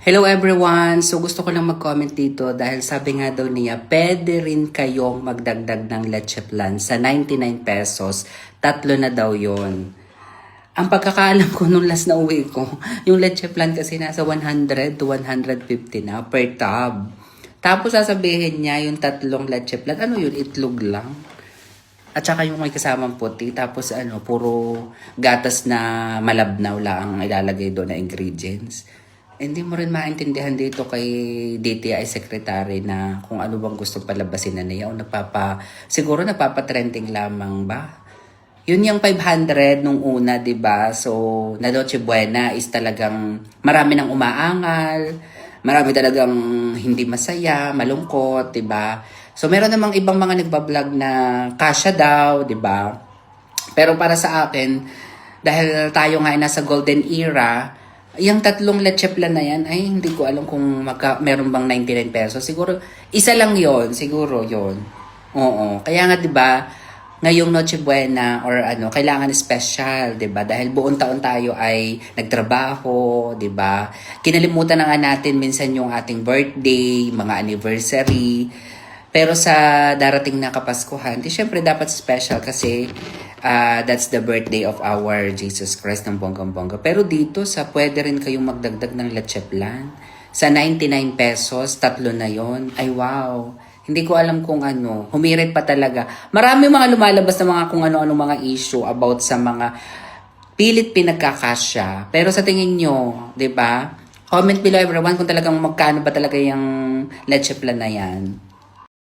Hello everyone! So gusto ko lang mag-comment dito dahil sabi nga daw niya, pwede rin kayong magdagdag ng leche plan sa 99 pesos. Tatlo na daw yon. Ang pagkakaalam ko nung last na uwi ko, yung leche plan kasi nasa 100 to 150 na per tub. Tapos sasabihin niya yung tatlong leche plan, ano yun, itlog lang. At saka yung may kasamang puti, tapos puro gatas na malabnaw lang ang ilalagay doon na ingredients. Hindi mo rin maintindihan dito kay DTI Secretary na kung ano bang gusto palabasin na niya o siguro napapatrending lamang ba? Yun yung 500 nung una, 'di ba? So, na Noche Buena is talagang marami nang umaangal, marami talagang hindi masaya, malungkot, 'di ba? So, meron namang ibang mga nagba-vlog na kasya daw, 'di ba? Pero para sa akin, dahil tayo nga ay nasa golden era, yung tatlong leche plan na yan, ay hindi ko alam kung meron bang 99 pesos. Siguro, isa lang yon siguro yon. Oo. Kaya nga 'di ba, ngayong Noche Buena or kailangan special, 'di ba? Dahil buong taon tayo ay nagtrabaho, 'di ba? Kinalimutan na nga natin minsan yung ating birthday, mga anniversary. Pero sa darating na Kapaskuhan, di syempre dapat special kasi that's the birthday of our Jesus Christ ng bonggang-bongga. Pero dito sa pwede rin kayong magdagdag ng leche plan. Sa 99 pesos, tatlo na yon. Ay wow. Hindi ko alam kung ano. Humirit pa talaga. Marami mga lumalabas na mga kung ano-ano mga issue about sa mga pilit pinagkakasya. Pero sa tingin nyo, di ba? Comment below everyone kung talagang magkano ba talaga yung leche plan na yan.